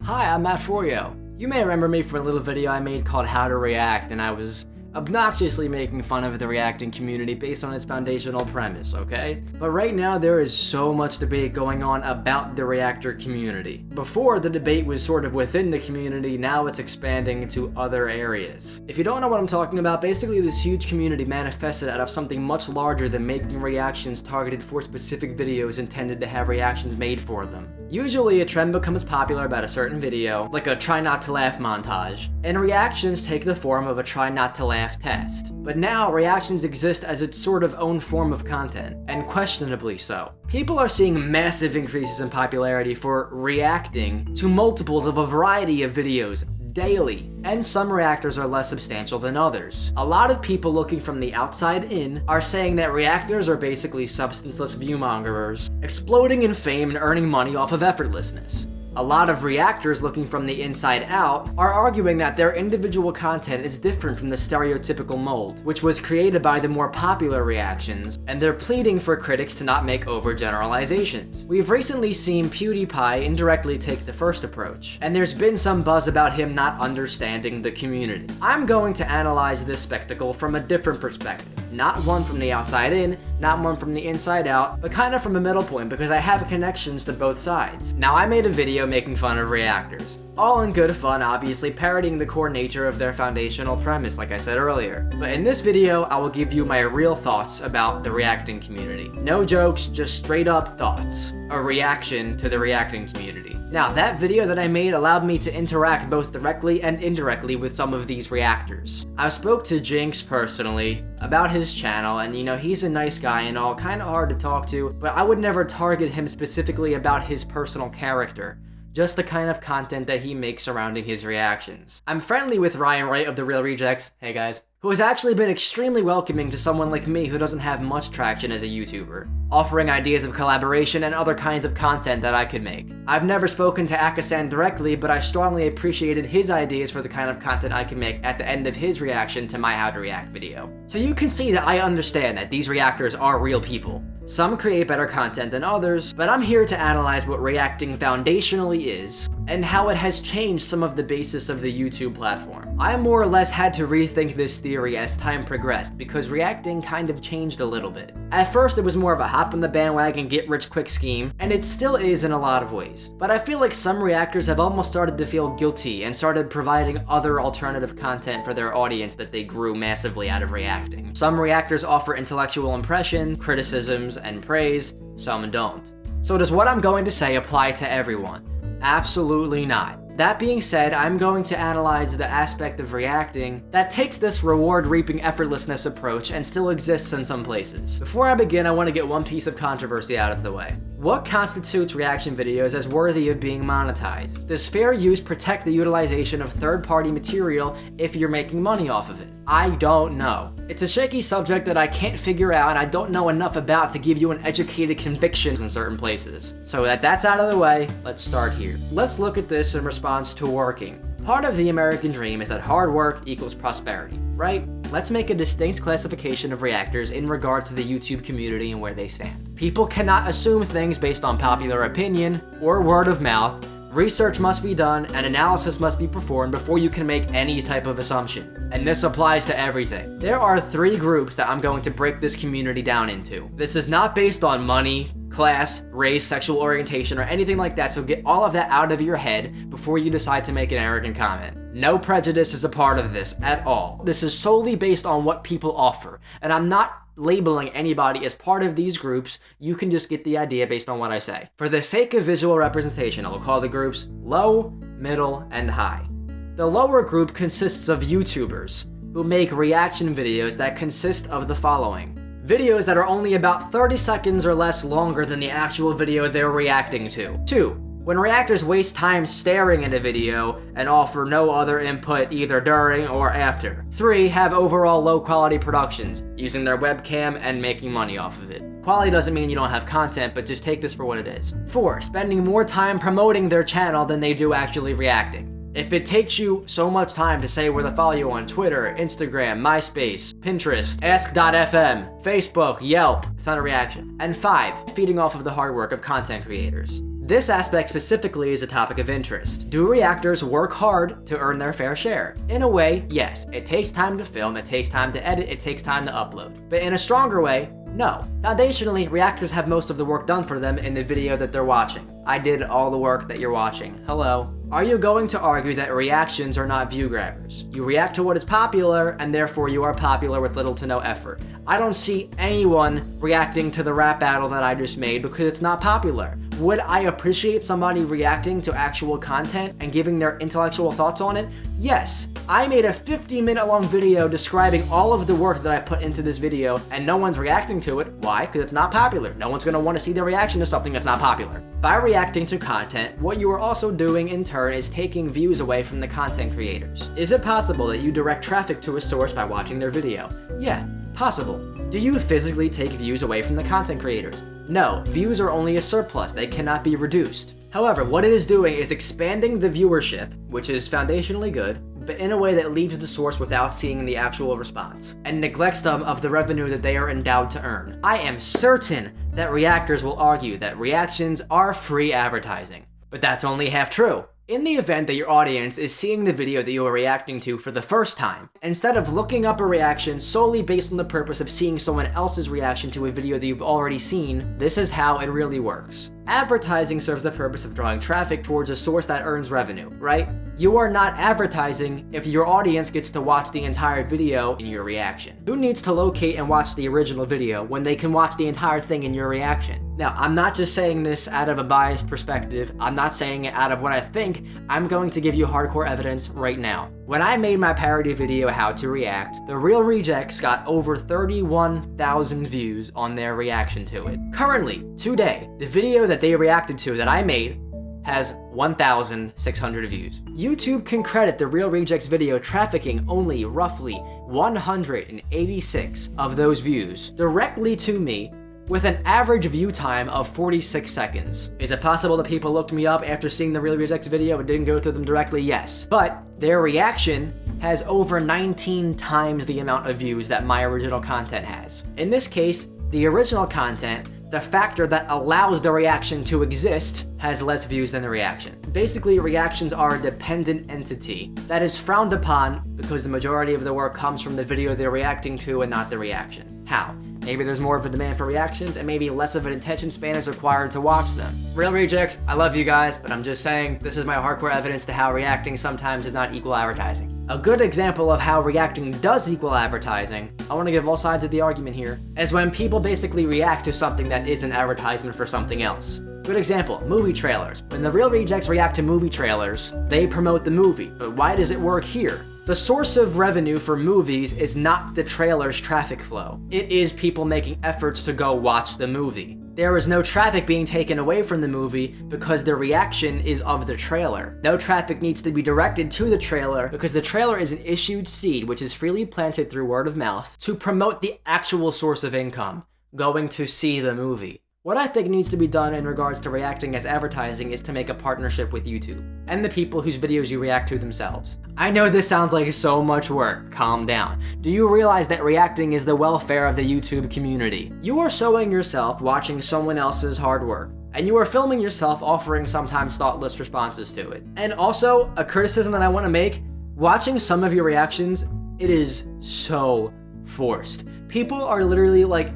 Hi, I'm Matt Forio. You may remember me from a little video I made called How to React, and I was obnoxiously making fun of the reacting community based on its foundational premise, okay? But right now there is so much debate going on about the reactor community. Before, the debate was sort of within the community, now it's expanding to other areas. If you don't know what I'm talking about, basically this huge community manifested out of something much larger than making reactions targeted for specific videos intended to have reactions made for them. Usually a trend becomes popular about a certain video, like a try not to laugh montage, and reactions take the form of a try not to laugh test. But now reactions exist as its sort of own form of content, and questionably so. People are seeing massive increases in popularity for reacting to multiples of a variety of videos daily, and some reactors are less substantial than others. A lot of people looking from the outside in are saying that reactors are basically substanceless viewmongerers, exploding in fame and earning money off of effortlessness. A lot of reactors looking from the inside out are arguing that their individual content is different from the stereotypical mold, which was created by the more popular reactions, and they're pleading for critics to not make overgeneralizations. We've recently seen PewDiePie indirectly take the first approach, and there's been some buzz about him not understanding the community. I'm going to analyze this spectacle from a different perspective. Not one from the outside in, not one from the inside out, but kind of from a middle point because I have connections to both sides. Now, I made a video making fun of reactors. All in good fun, obviously parodying the core nature of their foundational premise, like I said earlier. But in this video, I will give you my real thoughts about the reacting community. No jokes, just straight up thoughts. A reaction to the reacting community. Now, that video that I made allowed me to interact both directly and indirectly with some of these reactors. I spoke to Jinx personally about his channel, and he's a nice guy and all, kind of hard to talk to, but I would never target him specifically about his personal character. Just the kind of content that he makes surrounding his reactions. I'm friendly with Ryan Wright of The Real Rejects, hey guys, who has actually been extremely welcoming to someone like me who doesn't have much traction as a YouTuber, offering ideas of collaboration and other kinds of content that I could make. I've never spoken to Akasan directly, but I strongly appreciated his ideas for the kind of content I can make at the end of his reaction to my How to React video. So you can see that I understand that these reactors are real people. Some create better content than others, but I'm here to analyze what reacting foundationally is, and how it has changed some of the basis of the YouTube platform. I more or less had to rethink this theory as time progressed, because reacting kind of changed a little bit. At first it was more of a hop on the bandwagon, get rich quick scheme, and it still is in a lot of ways. But I feel like some reactors have almost started to feel guilty and started providing other alternative content for their audience that they grew massively out of reacting. Some reactors offer intellectual impressions, criticisms, and praise, some don't. So does what I'm going to say apply to everyone? Absolutely not. That being said, I'm going to analyze the aspect of reacting that takes this reward-reaping effortlessness approach and still exists in some places. Before I begin, I want to get one piece of controversy out of the way. What constitutes reaction videos as worthy of being monetized? Does fair use protect the utilization of third-party material if you're making money off of it? I don't know. It's a shaky subject that I can't figure out and I don't know enough about to give you an educated conviction in certain places. So that's out of the way, let's start here. Let's look at this in response to working. Part of the American dream is that hard work equals prosperity, right? Let's make a distinct classification of reactors in regard to the YouTube community and where they stand. People cannot assume things based on popular opinion or word of mouth. Research must be done and analysis must be performed before you can make any type of assumption. And this applies to everything. There are 3 groups that I'm going to break this community down into. This is not based on money, class, race, sexual orientation, or anything like that, so get all of that out of your head before you decide to make an arrogant comment. No prejudice is a part of this at all. This is solely based on what people offer, and I'm not labeling anybody as part of these groups. You can just get the idea based on what I say. For the sake of visual representation, I will call the groups low, middle, and high. The lower group consists of YouTubers who make reaction videos that consist of the following. Videos that are only about 30 seconds or less longer than the actual video they're reacting to. 2. When reactors waste time staring at a video and offer no other input either during or after. 3. Have overall low quality productions, using their webcam and making money off of it. Quality doesn't mean you don't have content, but just take this for what it is. 4. Spending more time promoting their channel than they do actually reacting. If it takes you so much time to say where to follow you on Twitter, Instagram, MySpace, Pinterest, Ask.fm, Facebook, Yelp, it's not a reaction. And 5, feeding off of the hard work of content creators. This aspect specifically is a topic of interest. Do reactors work hard to earn their fair share? In a way, yes. It takes time to film, it takes time to edit, it takes time to upload. But in a stronger way, no. Foundationally, reactors have most of the work done for them in the video that they're watching. I did all the work that you're watching. Hello. Are you going to argue that reactions are not view grabbers? You react to what is popular, and therefore you are popular with little to no effort. I don't see anyone reacting to the rap battle that I just made because it's not popular. Would I appreciate somebody reacting to actual content and giving their intellectual thoughts on it? Yes. I made a 50-minute long video describing all of the work that I put into this video, and no one's reacting to it. Why? Because it's not popular. No one's going to want to see the reaction to something that's not popular. By reacting to content, what you are also doing in turn is taking views away from the content creators. Is it possible that you direct traffic to a source by watching their video? Yeah, possible. Do you physically take views away from the content creators? No, views are only a surplus, they cannot be reduced. However, what it is doing is expanding the viewership, which is foundationally good, but in a way that leaves the source without seeing the actual response, and neglects them of the revenue that they are endowed to earn. I am certain that reactors will argue that reactions are free advertising, but that's only half true. In the event that your audience is seeing the video that you are reacting to for the first time, instead of looking up a reaction solely based on the purpose of seeing someone else's reaction to a video that you've already seen, this is how it really works. Advertising serves the purpose of drawing traffic towards a source that earns revenue, right? You are not advertising if your audience gets to watch the entire video in your reaction. Who needs to locate and watch the original video when they can watch the entire thing in your reaction? Now, I'm not just saying this out of a biased perspective. I'm not saying it out of what I think. I'm going to give you hardcore evidence right now. When I made my parody video, How to React, The Real Rejects got over 31,000 views on their reaction to it. Currently, today, the video that they reacted to that I made has 1,600 views. YouTube can credit the Real Rejects video trafficking only roughly 186 of those views directly to me, with an average view time of 46 seconds. Is it possible that people looked me up after seeing the Real Rejects video and didn't go through them directly? Yes. But their reaction has over 19 times the amount of views that my original content has. In this case, the original content, the factor that allows the reaction to exist, has less views than the reaction. Basically, reactions are a dependent entity that is frowned upon because the majority of the work comes from the video they're reacting to and not the reaction. How? Maybe there's more of a demand for reactions and maybe less of an attention span is required to watch them. Real Rejects, I love you guys, but I'm just saying this is my hardcore evidence to how reacting sometimes does not equal advertising. A good example of how reacting does equal advertising, I want to give all sides of the argument here, is when people basically react to something that is an advertisement for something else. Good example, movie trailers. When the Real Rejects react to movie trailers, they promote the movie, but why does it work here? The source of revenue for movies is not the trailer's traffic flow. It is people making efforts to go watch the movie. There is no traffic being taken away from the movie because the reaction is of the trailer. No traffic needs to be directed to the trailer because the trailer is an issued seed which is freely planted through word of mouth to promote the actual source of income, going to see the movie. What I think needs to be done in regards to reacting as advertising is to make a partnership with YouTube and the people whose videos you react to themselves. I know this sounds like so much work. Calm down. Do you realize that reacting is the welfare of the YouTube community? You are showing yourself watching someone else's hard work, and you are filming yourself offering sometimes thoughtless responses to it. And also, a criticism that I want to make, watching some of your reactions, it is so forced. People are literally like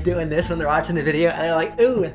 doing this when they're watching the video, and they're like, ooh.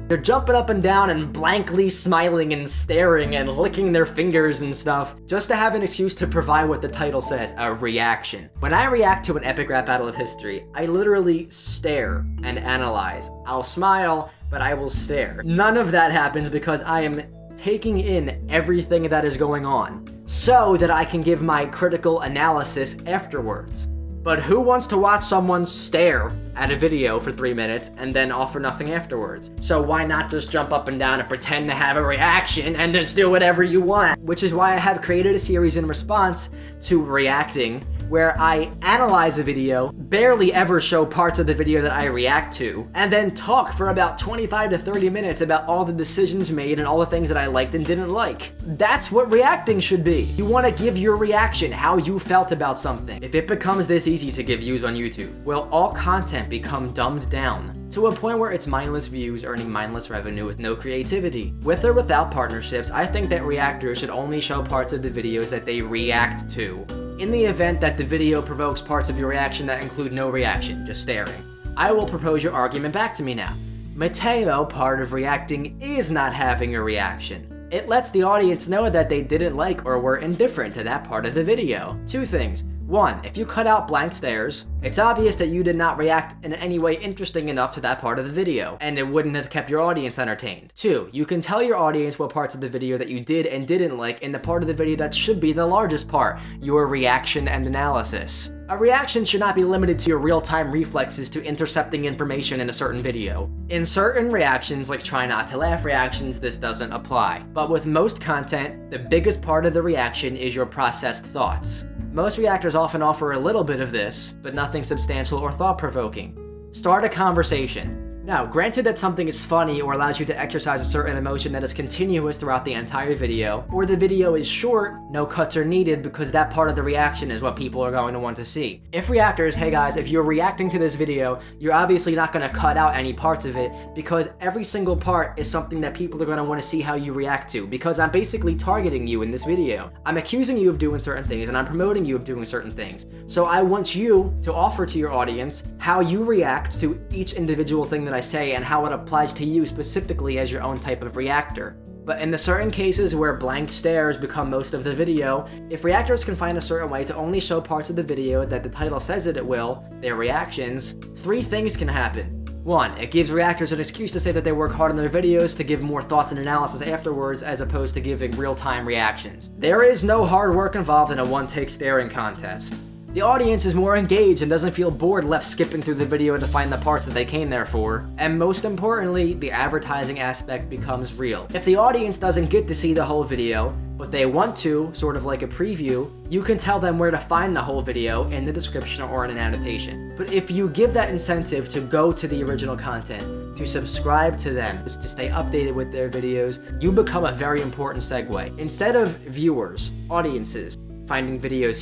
They're jumping up and down and blankly smiling and staring and licking their fingers and stuff, just to have an excuse to provide what the title says, a reaction. When I react to an epic rap battle of history, I literally stare and analyze. I'll smile, but I will stare. None of that happens because I am taking in everything that is going on, so that I can give my critical analysis afterwards. But who wants to watch someone stare at a video for 3 minutes and then offer nothing afterwards? So why not just jump up and down and pretend to have a reaction and just do whatever you want? Which is why I have created a series in response to reacting, where I analyze a video, barely ever show parts of the video that I react to, and then talk for about 25 to 30 minutes about all the decisions made and all the things that I liked and didn't like. That's what reacting should be. You want to give your reaction, how you felt about something. If it becomes this easy to give views on YouTube, will all content become dumbed down to a point where it's mindless views earning mindless revenue with no creativity. With or without partnerships, I think that reactors should only show parts of the videos that they react to. In the event that the video provokes parts of your reaction that include no reaction, just staring, I will propose your argument back to me now. Mateo, part of reacting is not having a reaction. It lets the audience know that they didn't like or were indifferent to that part of the video. Two things. One, if you cut out blank stares, it's obvious that you did not react in any way interesting enough to that part of the video, and it wouldn't have kept your audience entertained. Two, you can tell your audience what parts of the video that you did and didn't like in the part of the video that should be the largest part, your reaction and analysis. A reaction should not be limited to your real-time reflexes to intercepting information in a certain video. In certain reactions, like try not to laugh reactions, this doesn't apply. But with most content, the biggest part of the reaction is your processed thoughts. Most reactors often offer a little bit of this, but nothing substantial or thought-provoking. Start a conversation. Now, granted that something is funny or allows you to exercise a certain emotion that is continuous throughout the entire video, or the video is short, no cuts are needed because that part of the reaction is what people are going to want to see. If reactors, hey guys, if you're reacting to this video, you're obviously not going to cut out any parts of it because every single part is something that people are going to want to see how you react to, because I'm basically targeting you in this video. I'm accusing you of doing certain things and I'm promoting you of doing certain things. So I want you to offer to your audience how you react to each individual thing that I say and how it applies to you specifically as your own type of reactor. But in the certain cases where blank stares become most of the video, if reactors can find a certain way to only show parts of the video that the title says that it will, their reactions, three things can happen. One, it gives reactors an excuse to say that they work hard on their videos to give more thoughts and analysis afterwards as opposed to giving real-time reactions. There is no hard work involved in a one-take staring contest. The audience is more engaged and doesn't feel bored left skipping through the video to find the parts that they came there for. And most importantly, the advertising aspect becomes real. If the audience doesn't get to see the whole video, but they want to, sort of like a preview, you can tell them where to find the whole video in the description or in an annotation. But if you give that incentive to go to the original content, to subscribe to them, to stay updated with their videos, you become a very important segue. Instead of viewers, audiences, finding videos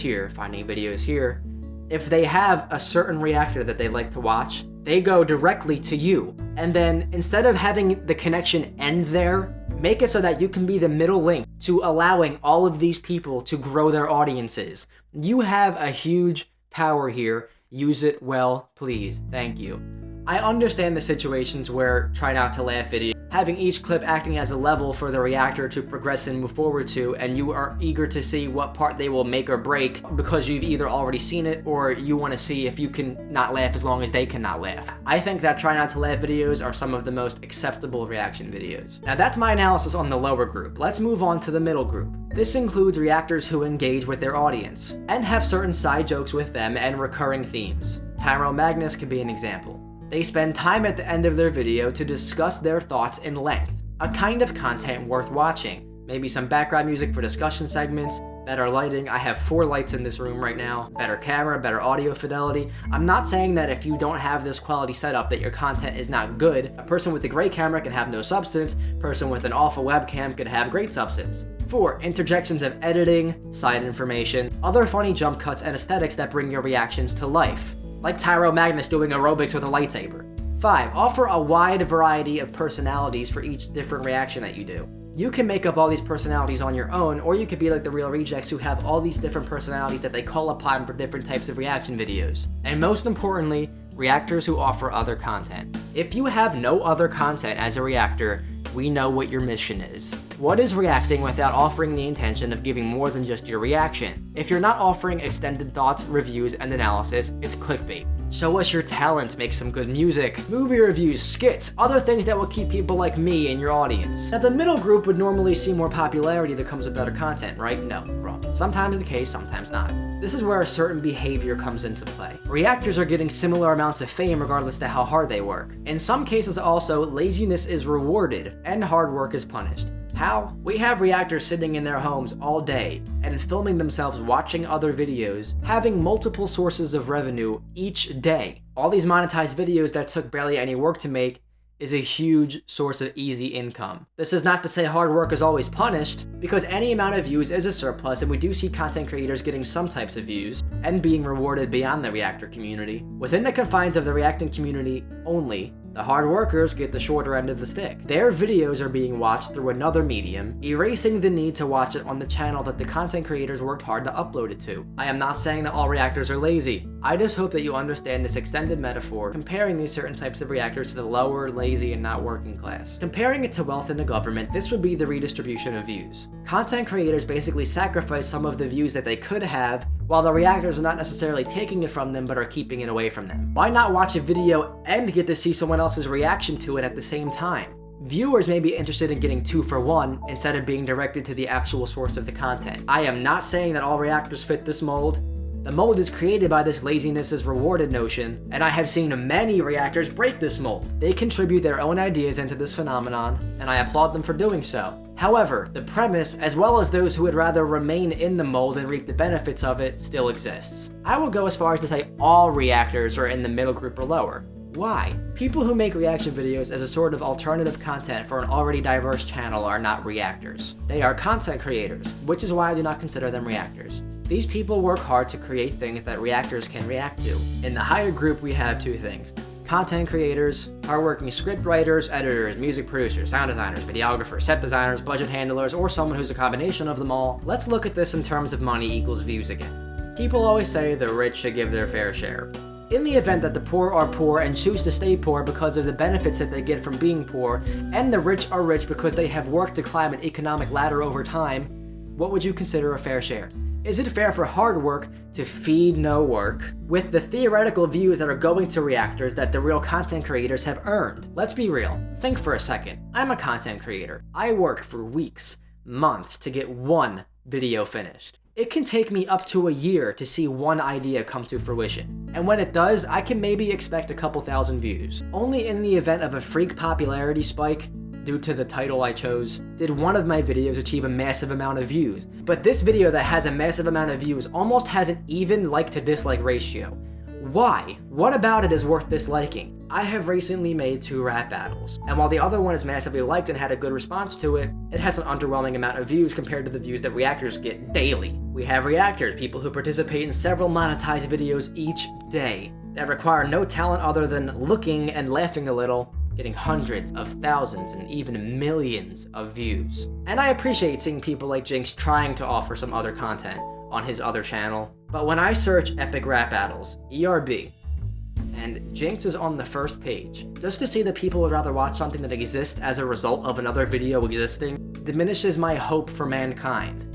here, if they have a certain reactor that they like to watch, they go directly to you. And then instead of having the connection end there, make it so that you can be the middle link to allowing all of these people to grow their audiences. You have a huge power here. Use it well, please. Thank you. I understand the situations where try not to laugh videos, having each clip acting as a level for the reactor to progress and move forward to, and you are eager to see what part they will make or break because you've either already seen it or you want to see if you can not laugh as long as they cannot laugh. I think that try not to laugh videos are some of the most acceptable reaction videos. Now that's my analysis on the lower group. Let's move on to the middle group. This includes reactors who engage with their audience and have certain side jokes with them and recurring themes. Tyro Magnus could be an example. They spend time at the end of their video to discuss their thoughts in length, a kind of content worth watching. Maybe some background music for discussion segments, better lighting. I have 4 lights in this room right now, better camera, better audio fidelity. I'm not saying that if you don't have this quality setup that your content is not good. A person with a great camera can have no substance, a person with an awful webcam can have great substance. 4, interjections of editing, side information, other funny jump cuts and aesthetics that bring your reactions to life, like Tyro Magnus doing aerobics with a lightsaber. 5, offer a wide variety of personalities for each different reaction that you do. You can make up all these personalities on your own, or you could be like the Real Rejects who have all these different personalities that they call upon for different types of reaction videos. And most importantly, reactors who offer other content. If you have no other content as a reactor, we know what your mission is. What is reacting without offering the intention of giving more than just your reaction? If you're not offering extended thoughts, reviews, and analysis, it's clickbait. Show us your talents, make some good music, movie reviews, skits, other things that will keep people like me in your audience. Now the middle group would normally see more popularity that comes with better content, right? No, wrong. Sometimes the case, sometimes not. This is where a certain behavior comes into play. Reactors are getting similar amounts of fame regardless to how hard they work. In some cases also, laziness is rewarded and hard work is punished. How? We have reactors sitting in their homes all day and filming themselves watching other videos, having multiple sources of revenue each day. All these monetized videos that took barely any work to make is a huge source of easy income. This is not to say hard work is always punished, because any amount of views is a surplus, and we do see content creators getting some types of views and being rewarded beyond the reactor community. Within the confines of the reacting community only, The hard workers get the shorter end of the stick. Their videos are being watched through another medium, erasing the need to watch it on the channel that the content creators worked hard to upload it to. I am not saying that all reactors are lazy. I just hope that you understand this extended metaphor, comparing these certain types of reactors to the lower, lazy, and not working class. Comparing it to wealth in the government, this would be the redistribution of views. Content creators basically sacrifice some of the views that they could have, while the reactors are not necessarily taking it from them, but are keeping it away from them. Why not watch a video and get to see someone else's reaction to it at the same time? Viewers may be interested in getting 2 for 1 instead of being directed to the actual source of the content. I am not saying that all reactors fit this mold. The mold is created by this laziness is rewarded notion, and I have seen many reactors break this mold. They contribute their own ideas into this phenomenon, and I applaud them for doing so. However, the premise, as well as those who would rather remain in the mold and reap the benefits of it, still exists. I will go as far as to say all reactors are in the middle group or lower. Why? People who make reaction videos as a sort of alternative content for an already diverse channel are not reactors. They are content creators, which is why I do not consider them reactors. These people work hard to create things that reactors can react to. In the higher group, we have 2 things. Content creators, hardworking script writers, editors, music producers, sound designers, videographers, set designers, budget handlers, or someone who's a combination of them all. Let's look at this in terms of money equals views again. People always say the rich should give their fair share. In the event that the poor are poor and choose to stay poor because of the benefits that they get from being poor, and the rich are rich because they have worked to climb an economic ladder over time, what would you consider a fair share? Is it fair for hard work to feed no work with the theoretical views that are going to reactors that the real content creators have earned? Let's be real. Think for a second. I'm a content creator. I work for weeks, months to get one video finished. It can take me up to a year to see one idea come to fruition. And when it does, I can maybe expect a couple thousand views. Only in the event of a freak popularity spike, due to the title I chose, did one of my videos achieve a massive amount of views. But this video that has a massive amount of views almost has an even like to dislike ratio. Why? What about it is worth disliking? I have recently made 2 rap battles, and while the other one is massively liked and had a good response to it, it has an underwhelming amount of views compared to the views that reactors get daily. We have reactors, people who participate in several monetized videos each day, that require no talent other than looking and laughing a little, getting hundreds of thousands and even millions of views. And I appreciate seeing people like Jinx trying to offer some other content on his other channel, but when I search epic rap battles, ERB, and Jinx is on the first page, just to see that people would rather watch something that exists as a result of another video existing diminishes my hope for mankind.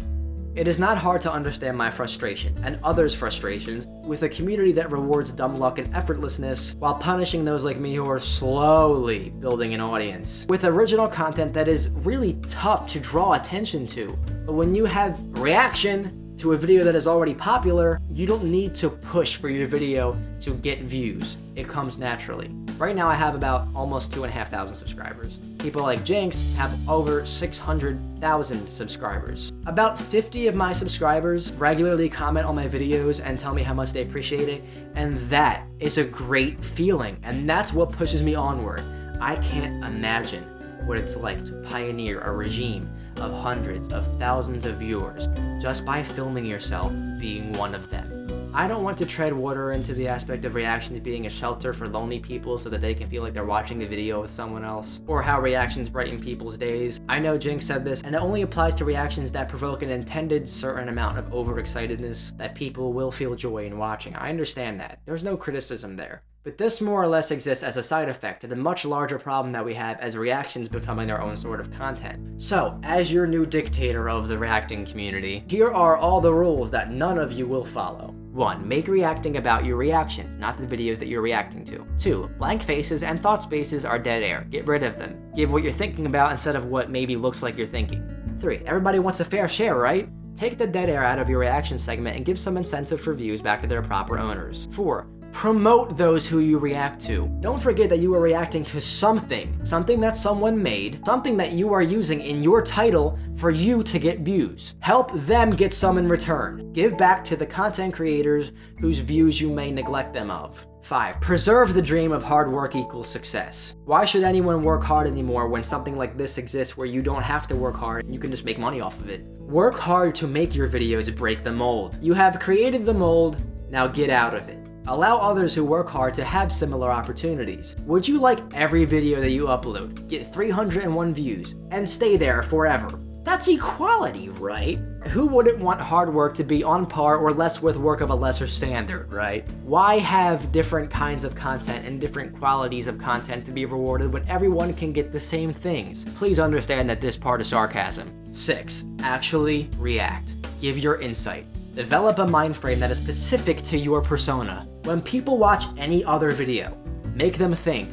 It is not hard to understand my frustration, and others' frustrations, with a community that rewards dumb luck and effortlessness while punishing those like me who are slowly building an audience, with original content that is really tough to draw attention to. But when you have reaction to a video that is already popular, you don't need to push for your video to get views. It comes naturally. Right now I have about almost 2,500 subscribers. People like Jinx have over 600,000 subscribers. About 50 of my subscribers regularly comment on my videos and tell me how much they appreciate it, and that is a great feeling, and that's what pushes me onward. I can't imagine what it's like to pioneer a regime of hundreds of thousands of viewers just by filming yourself being one of them. I don't want to tread water into the aspect of reactions being a shelter for lonely people so that they can feel like they're watching the video with someone else, or how reactions brighten people's days. I know Jinx said this, and it only applies to reactions that provoke an intended certain amount of overexcitedness that people will feel joy in watching. I understand that. There's no criticism there. But this more or less exists as a side effect to the much larger problem that we have as reactions becoming their own sort of content. So, as your new dictator of the reacting community, here are all the rules that none of you will follow. 1. Make reacting about your reactions, not the videos that you're reacting to. 2. Blank faces and thought spaces are dead air. Get rid of them. Give what you're thinking about instead of what maybe looks like you're thinking. 3. Everybody wants a fair share, right? Take the dead air out of your reaction segment and give some incentive for views back to their proper owners. 4. Promote those who you react to. Don't forget that you are reacting to something that someone made, something that you are using in your title for you to get views. Help them get some in return. Give back to the content creators whose views you may neglect them of. 5. Preserve the dream of hard work equals success. Why should anyone work hard anymore when something like this exists where you don't have to work hard and you can just make money off of it? Work hard to make your videos break the mold. You have created the mold, now get out of it. Allow others who work hard to have similar opportunities. Would you like every video that you upload get 301 views and stay there forever? That's equality, right? Who wouldn't want hard work to be on par or less with work of a lesser standard, right? Why have different kinds of content and different qualities of content to be rewarded when everyone can get the same things? Please understand that this part is sarcasm. 6. Actually react. Give your insight. Develop a mind frame that is specific to your persona. When people watch any other video, make them think,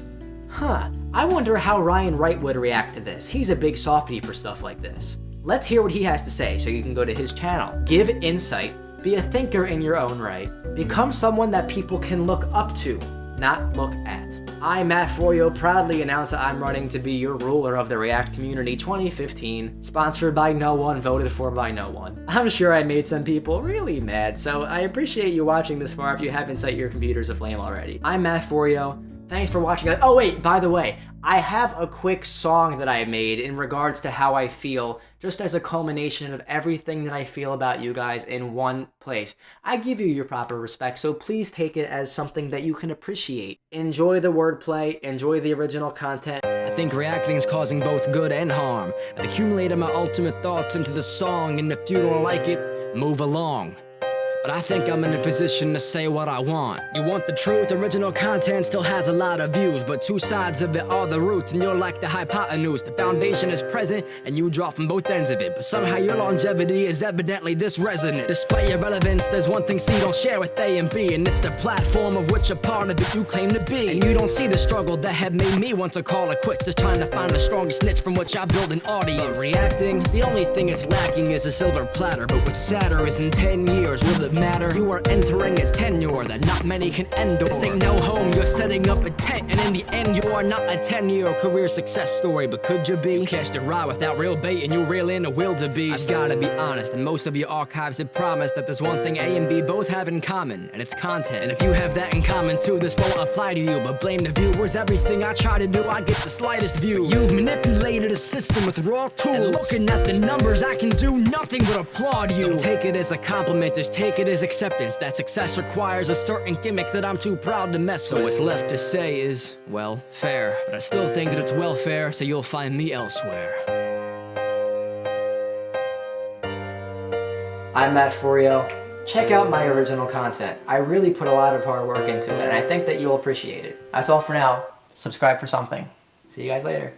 I wonder how Ryan Wright would react to this. He's a big softie for stuff like this. Let's hear what he has to say so you can go to his channel. Give insight, be a thinker in your own right, become someone that people can look up to, not look at. I, Matt Forio, proudly announce that I'm running to be your ruler of the React community 2015, sponsored by no one, voted for by no one. I'm sure I made some people really mad, so I appreciate you watching this far if you haven't set your computers aflame already. I'm Matt Forio. Thanks for watching. Oh wait, by the way, I have a quick song that I made in regards to how I feel, just as a culmination of everything that I feel about you guys in one place. I give you your proper respect, so please take it as something that you can appreciate. Enjoy the wordplay, enjoy the original content. I think reacting is causing both good and harm. I've accumulated my ultimate thoughts into the song, and if you don't like it, move along. But I think I'm in a position to say what I want. You want the truth? Original content still has a lot of views, but two sides of it are the roots, and you're like the hypotenuse. The foundation is present, and you draw from both ends of it, but somehow your longevity is evidently this resonant. Despite your relevance, there's one thing C don't share with A and B, and it's the platform of which a part of it you claim to be. And you don't see the struggle that had made me want to call it quits, just trying to find the strongest niche from which I build an audience. But reacting, the only thing it's lacking is a silver platter, but what's sadder is in 10 years, will it matter? You are entering a tenure that not many can endure. This ain't no home, you're setting up a tent, and in the end you are not a 10-year career success story, but could you be? You catch the ride without real bait and you reel in a wildebeest. I've gotta be honest, and most of your archives have promised that there's one thing A and B both have in common, and it's content. And if you have that in common too, this won't apply to you, but blame the viewers. Everything I try to do, I get the slightest view. You've manipulated a system with raw tools, and looking at the numbers, I can do nothing but applaud you. Don't take it as a compliment, just take it as acceptance. That success requires a certain gimmick that I'm too proud to mess with. So what's left to say is, well, fair. But I still think that it's welfare, so you'll find me elsewhere. I'm Matt Forio. Check out my original content. I really put a lot of hard work into it, and I think that you'll appreciate it. That's all for now. Subscribe for something. See you guys later.